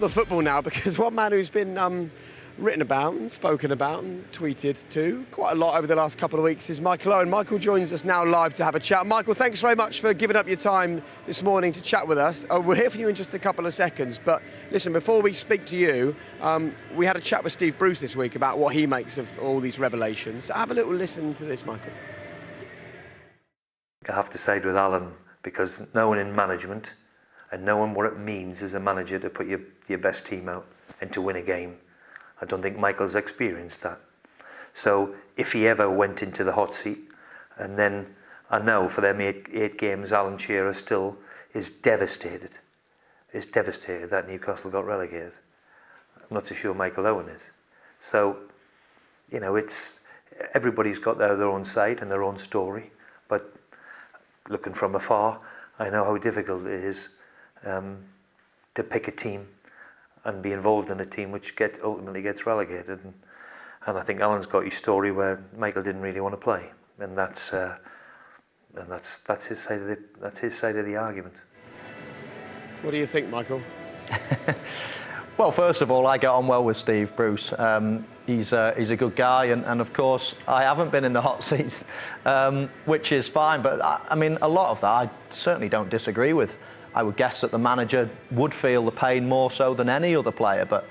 The football now, because one man who's been written about and spoken about and tweeted to quite a lot over the last couple of weeks is Michael Owen. Michael joins us now live to have a chat. Michael, thanks very much for giving up your time this morning to chat with us. We'll hear from you in just a couple of seconds, but listen, before we speak to you, we had a chat with Steve Bruce this week about what he makes of all these revelations. So have a little listen to this, Michael. I have to side with Alan, because knowing in management and knowing what it means as a manager to put your best team out and to win a game, I don't think Michael's experienced that. So if he ever went into the hot seat, and then I know for them eight games, Alan Shearer still is devastated that Newcastle got relegated. I'm not so sure Michael Owen is. So, you know, everybody's got their own side and their own story, but looking from afar, I know how difficult it is to pick a team and be involved in a team which ultimately gets relegated. And I think Alan's got his story where Michael didn't really want to play, and that's his side of the argument. What do you think, Michael? Well, first of all, I get on well with Steve Bruce. He's a good guy, and of course, I haven't been in the hot seat, which is fine. But I mean, a lot of that I certainly don't disagree with. I would guess that the manager would feel the pain more so than any other player. But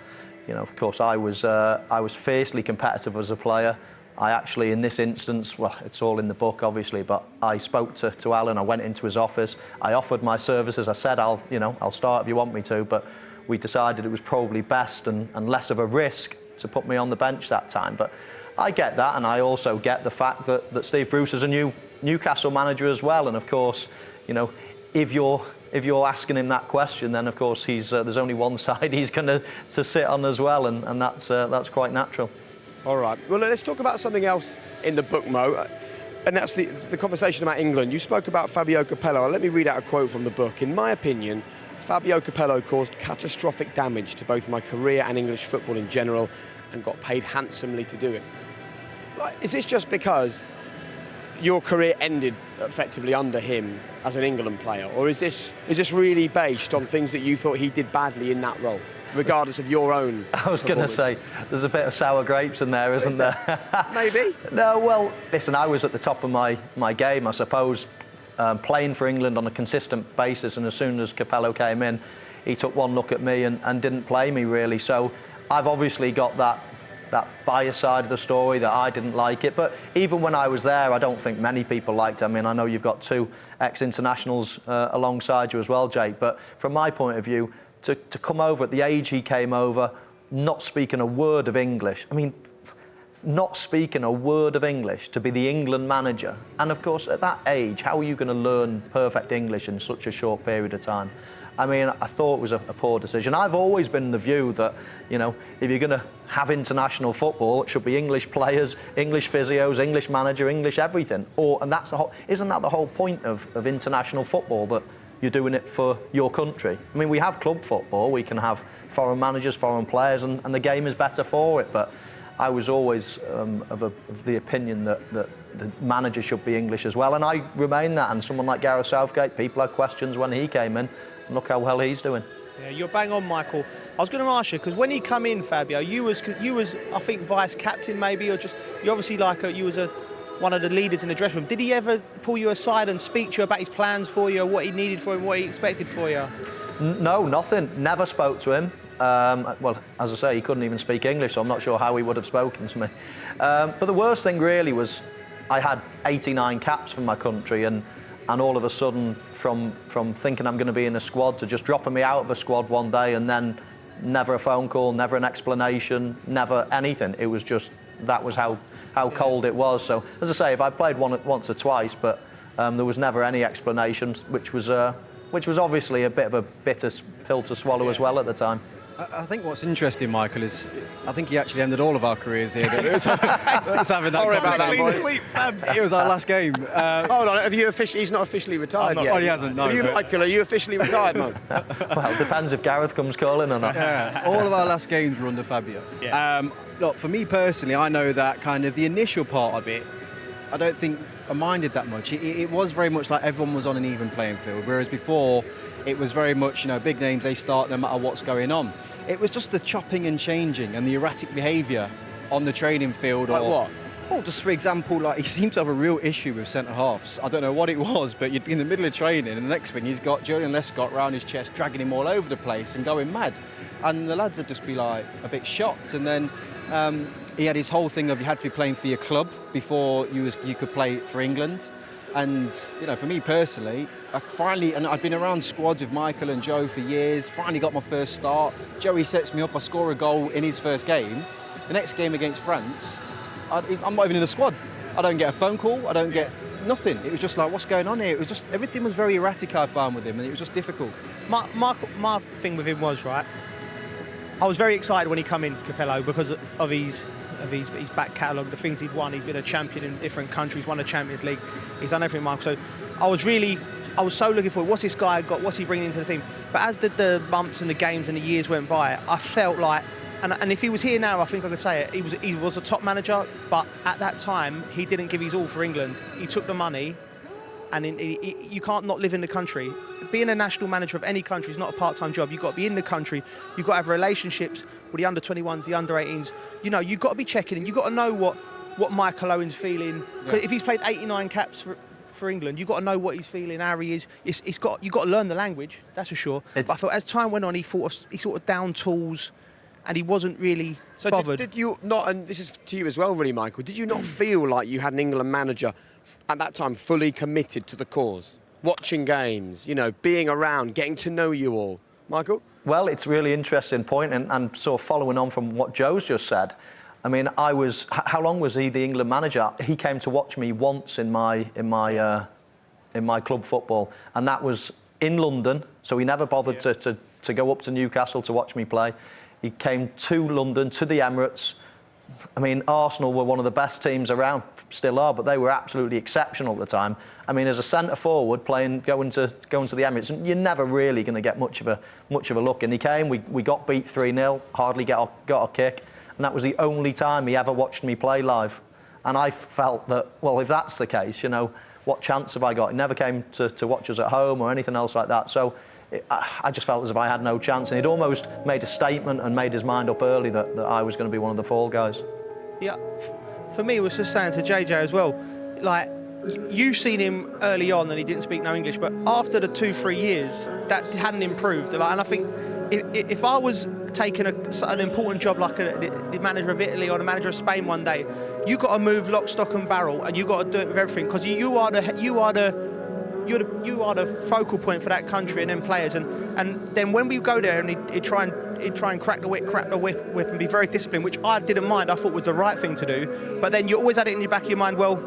you know, of course, I was fiercely competitive as a player. I actually, in this instance, well, it's all in the book, obviously, but I spoke to Alan. I went into his office. I offered my services. I said, I'll start if you want me to, but we decided it was probably best and less of a risk to put me on the bench that time. But I get that, and I also get the fact that Steve Bruce is a new Newcastle manager as well. And of course, you know, if you're asking him that question, then of course there's only one side he's going to sit on as well, and that's quite natural. All right. Well, let's talk about something else in the book, Mo, and that's the conversation about England. You spoke about Fabio Capello. Let me read out a quote from the book. In my opinion, Fabio Capello caused catastrophic damage to both my career and English football in general, and got paid handsomely to do it. Like, is this just because your career ended effectively under him as an England player, or is this really based on things that you thought he did badly in that role, regardless of your own? I was going to say, there's a bit of sour grapes in there, isn't there? Maybe. No, well, listen, I was at the top of my game, I suppose, playing for England on a consistent basis, and as soon as Capello came in, he took one look at me and didn't play me really. So I've obviously got that bias side of the story, that I didn't like it. But even when I was there, I don't think many people liked it. I mean, I know you've got two ex-internationals alongside you as well, Jake, but from my point of view, to come over at the age he came over, not speaking a word of English, I mean, not speaking a word of English, to be the England manager. And of course, at that age, how are you going to learn perfect English in such a short period of time? I mean, I thought it was a poor decision. I've always been in the view that, you know, if you're going to have international football, it should be English players, English physios, English manager, English everything. And that's isn't that the whole point of international football, that you're doing it for your country? I mean, we have club football, we can have foreign managers, foreign players, and the game is better for it. But I was always of the opinion that the manager should be English as well, and I remain that. And someone like Gareth Southgate, people had questions when he came in, and look how well he's doing. Yeah, you're bang on, Michael. I was going to ask you, because when he come in, Fabio, you was I think vice captain maybe, or just you obviously one of the leaders in the dressing room. Did he ever pull you aside and speak to you about his plans for you, or what he needed for him, what he expected for you? No, nothing. Never spoke to him. Well, as I say, he couldn't even speak English, so I'm not sure how he would have spoken to me. But the worst thing really was I had 89 caps for my country, and all of a sudden, from thinking I'm going to be in a squad to just dropping me out of a squad one day, and then never a phone call, never an explanation, never anything. It was just, that was how cold it was. So, as I say, if I played once or twice, but there was never any explanation, which was obviously a bit of a bitter pill to swallow as well at the time. I think what's interesting, Michael, is I think he having ended all of our careers here. It's having that conversation. It was our last game. Hold on, he's not officially retired yet. Oh, he hasn't, no. Michael, are you officially retired, Mo? Well, it depends if Gareth comes calling or not. Yeah, all of our last games were under Fabio. Yeah. Look, for me personally, I know that kind of the initial part of it, I don't think I minded that much. It was very much like everyone was on an even playing field, whereas before, it was very much, big names, they start no matter what's going on. It was just the chopping and changing and the erratic behaviour on the training field. Like what? Well, just for example, he seemed to have a real issue with centre-halves. I don't know what it was, but you'd be in the middle of training and the next thing he's got Julian Lescott round his chest, dragging him all over the place and going mad. And the lads would just be a bit shocked. And then he had his whole thing of you had to be playing for your club before you could play for England. And, for me personally, I'd been around squads with Michael and Joe for years, finally got my first start. Joey sets me up, I score a goal in his first game. The next game against France, I'm not even in the squad. I don't get a phone call, I don't get nothing. It was just what's going on here? It was just, everything was very erratic, I found, with him, and it was just difficult. My thing with him was, right, I was very excited when he come in, Capello, because of his back catalogue, the things he's won. He's been a champion in different countries, won the Champions League. He's done everything, Michael. So I was so looking forward, what's this guy got, what's he bringing into the team? But as the months and the games and the years went by, I felt like, and if he was here now, I think I could say it, he was a top manager, but at that time, he didn't give his all for England. He took the money, and you can't not live in the country. Being a national manager of any country is not a part-time job. You've got to be in the country. You've got to have relationships with the under-21s, the under-18s. You've got to be checking in. You've got to know what Michael Owen's feeling. Yeah. If he's played 89 caps for England, you've got to know what he's feeling, how he is. You've got to learn the language, that's for sure. But I thought as time went on, he sort of down tools, and he wasn't really bothered. Did you not, and this is to you as well, really, Michael, did you not feel like you had an England manager at that time fully committed to the cause? Watching games, being around, getting to know you all. Michael? Well, it's a really interesting point, and sort of following on from what Joe's just said. I mean, how long was he the England manager? He came to watch me once in my club football, and that was in London, so he never bothered to go up to Newcastle to watch me play. He came to London, to the Emirates. I mean, Arsenal were one of the best teams around, still are, but they were absolutely exceptional at the time. I mean, as a centre forward going to the Emirates, you're never really going to get much of a look. And he came, we got beat 3-0, hardly got a kick, and that was the only time he ever watched me play live. And I felt that, well, if that's the case, what chance have I got? He never came to watch us at home or anything else like that. So I just felt as if I had no chance, and he'd almost made a statement and made his mind up early that I was going to be one of the fall guys. Yeah, for me, it was just saying to JJ as well, you've seen him early on and he didn't speak no English, but after the 2-3 years, that hadn't improved. And I think if I was taking an important job like the manager of Italy or the manager of Spain one day, you got to move lock, stock and barrel, and you got to do it with everything, because you are the focal point for that country and them players. And then when we go there and he'd try and crack the whip and be very disciplined, which I didn't mind, I thought was the right thing to do. But then you always had it in your back of your mind, well,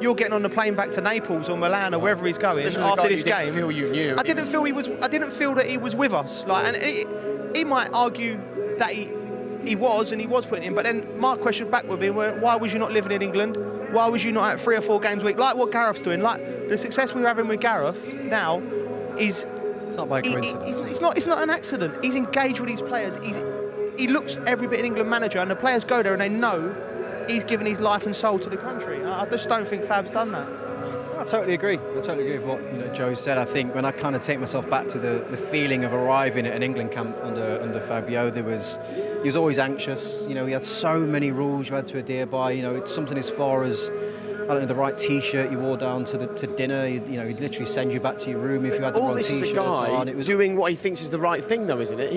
you're getting on the plane back to Naples or Milan or wherever he's going after this game. Didn't feel you knew. I didn't feel that he was with us. And he might argue that he was putting in. But then my question back would be, why was you not living in England? Why was you not at 3 or 4 games a week, like what Gareth's doing? Like the success we're having with Gareth now is... It's not by coincidence. It's not an accident. He's engaged with his players. He looks every bit an England manager, and the players go there and they know he's given his life and soul to the country. I just don't think Fab's done that. I totally agree. I totally agree with what Joe said. I think when I kind of take myself back to the feeling of arriving at an England camp under Fabio, he was always anxious. He had so many rules you had to adhere by. It's something as far as, I don't know, the right T-shirt you wore down to dinner. He'd literally send you back to your room if you had the wrong T-shirt on. All this is a guy doing what he thinks is the right thing, though, isn't it?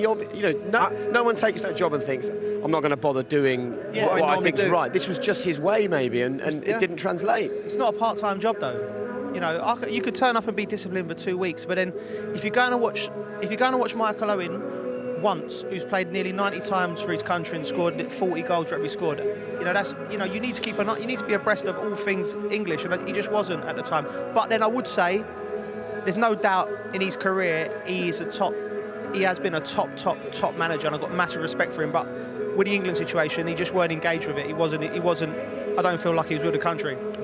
No one takes that job and thinks, I'm not going to bother doing what I think is right. This was just his way, maybe, and it didn't translate. It's not a part-time job, though. You could turn up and be disciplined for 2 weeks, but then if you're going to watch Michael Owen once, who's played nearly 90 times for his country and scored 40 goals wherever he scored, you need to be abreast of all things English, and he just wasn't at the time. But then I would say, there's no doubt in his career he has been a top manager, and I've got massive respect for him. But with the England situation, he just weren't engaged with it. He wasn't. I don't feel like he was with the country.